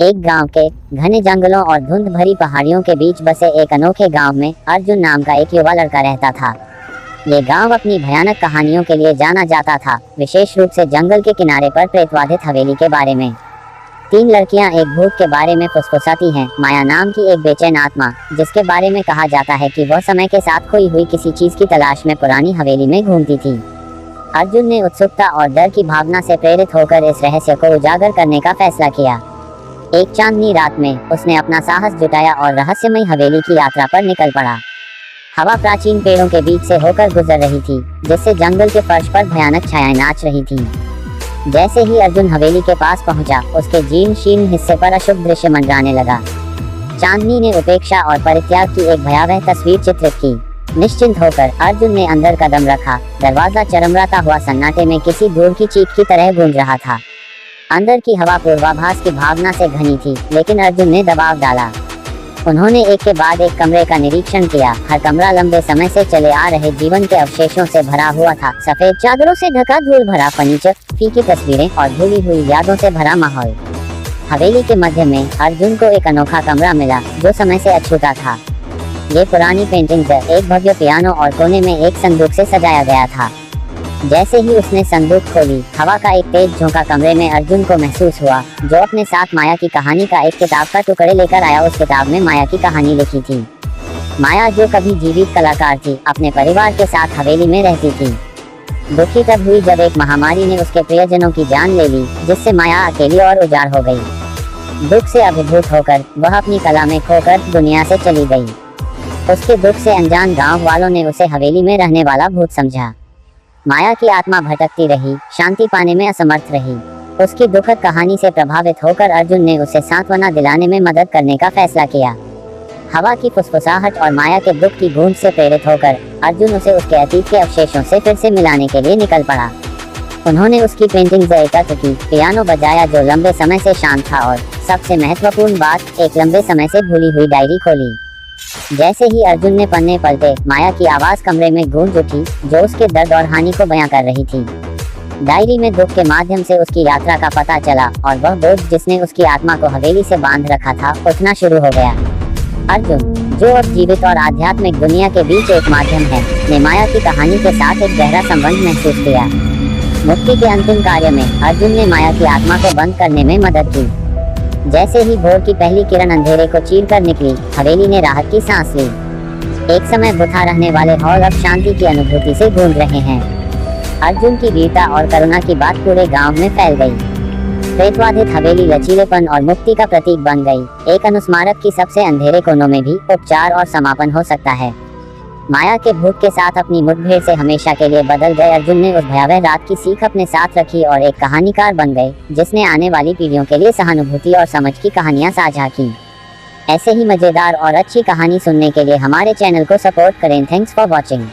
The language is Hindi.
एक गांव के घने जंगलों और धुंध भरी पहाड़ियों के बीच बसे एक अनोखे गांव में अर्जुन नाम का एक युवा लड़का रहता था। ये गांव अपनी भयानक कहानियों के लिए जाना जाता था, विशेष रूप से जंगल के किनारे पर प्रेतवाधित हवेली के बारे में। तीन लड़कियां एक भूत के बारे में फुसफुसाती हैं, माया नाम की एक बेचैन आत्मा, जिसके बारे में कहा जाता है कि वह समय के साथ खोई हुई किसी चीज की तलाश में पुरानी हवेली में घूमती थी। अर्जुन ने उत्सुकता और डर की भावना से प्रेरित होकर इस रहस्य को उजागर करने का फैसला किया। एक चांदनी रात में उसने अपना साहस जुटाया और रहस्यमयी हवेली की यात्रा पर निकल पड़ा। हवा प्राचीन पेड़ों के बीच से होकर गुजर रही थी, जिससे जंगल के फर्श पर भयानक छायाएं नाच रही थीं। जैसे ही अर्जुन हवेली के पास पहुंचा, उसके जीर्ण शीर्ण हिस्से पर अशुभ दृश्य मंडराने लगा। चांदनी ने उपेक्षा और परित्याग की एक भयावह तस्वीर चित्रित की। निश्चिंत होकर अर्जुन ने अंदर कदम रखा। दरवाजा चरमराता हुआ सन्नाटे में किसी दूर की चीख की तरह गूंज रहा था। अंदर की हवा पूर्वाभास की भावना से घनी थी, लेकिन अर्जुन ने दबाव डाला। उन्होंने एक के बाद एक कमरे का निरीक्षण किया। हर कमरा लंबे समय से चले आ रहे जीवन के अवशेषों से भरा हुआ था। सफेद चादरों से ढका धूल भरा फर्नीचर, फीकी तस्वीरें और भूली हुई यादों से भरा माहौल। हवेली के मध्य में अर्जुन को एक अनोखा कमरा मिला, जो समय से अछूता था। ये पुरानी पेंटिंग्स, एक भव्य पियानो और कोने में एक संदूक से सजाया गया था। जैसे ही उसने संदूक खोली, हवा का एक तेज झोंका कमरे में अर्जुन को महसूस हुआ, जो अपने साथ माया की कहानी का एक किताब का टुकड़े लेकर आया। उस किताब में माया की कहानी लिखी थी। माया, जो कभी जीवित कलाकार थी, अपने परिवार के साथ हवेली में रहती थी। दुखी तब हुई जब एक महामारी ने उसके प्रियजनों की जान ले ली, जिससे माया अकेली और उजाड़ हो गई। दुख से अभिभूत होकर वह अपनी कला में खोकर दुनिया से चली गई। उसके दुख से अनजान गांव वालों ने उसे हवेली में रहने वाला भूत समझा। माया की आत्मा भटकती रही, शांति पाने में असमर्थ रही। उसकी दुखद कहानी से प्रभावित होकर अर्जुन ने उसे सांत्वना दिलाने में मदद करने का फैसला किया। हवा की फुसफुसाहट और माया के दुख की गूंज से प्रेरित होकर अर्जुन उसे उसके अतीत के अवशेषों से फिर से मिलाने के लिए निकल पड़ा। उन्होंने उसकी पेंटिंग्स एकत्र की, पियानो बजाया जो लंबे समय से शांत था, और सबसे महत्वपूर्ण बात, एक लंबे समय से भूली हुई डायरी खोली। जैसे ही अर्जुन ने पन्ने पलटे, माया की आवाज कमरे में गूंज उठी, जो उसके दर्द और हानि को बयां कर रही थी। डायरी में दुख के माध्यम से उसकी यात्रा का पता चला, और वह बोझ जिसने उसकी आत्मा को हवेली से बांध रखा था, उठना शुरू हो गया। अर्जुन, जो अब जीवित और आध्यात्मिक दुनिया के बीच एक माध्यम है, ने माया की कहानी के साथ एक गहरा संबंध महसूस किया। मुक्ति के अंतिम कार्य में अर्जुन ने माया की आत्मा को बंद करने में मदद की। जैसे ही भोर की पहली किरण अंधेरे को चीर कर निकली, हवेली ने राहत की सांस ली। एक समय भूखा रहने वाले हॉल अब शांति की अनुभूति से गूंज रहे हैं। अर्जुन की वीरता और करुणा की बात पूरे गांव में फैल गई। प्रेतवाधित हवेली लचीलेपन और मुक्ति का प्रतीक बन गई। एक अनुस्मारक की सबसे अंधेरे कोनों में भी उपचार और समापन हो सकता है। माया के भूत के साथ अपनी मुठभेड़ से हमेशा के लिए बदल गए अर्जुन ने उस भयावह रात की सीख अपने साथ रखी और एक कहानीकार बन गए, जिसने आने वाली पीढ़ियों के लिए सहानुभूति और समझ की कहानियां साझा की। ऐसे ही मजेदार और अच्छी कहानी सुनने के लिए हमारे चैनल को सपोर्ट करें। Thanks for watching.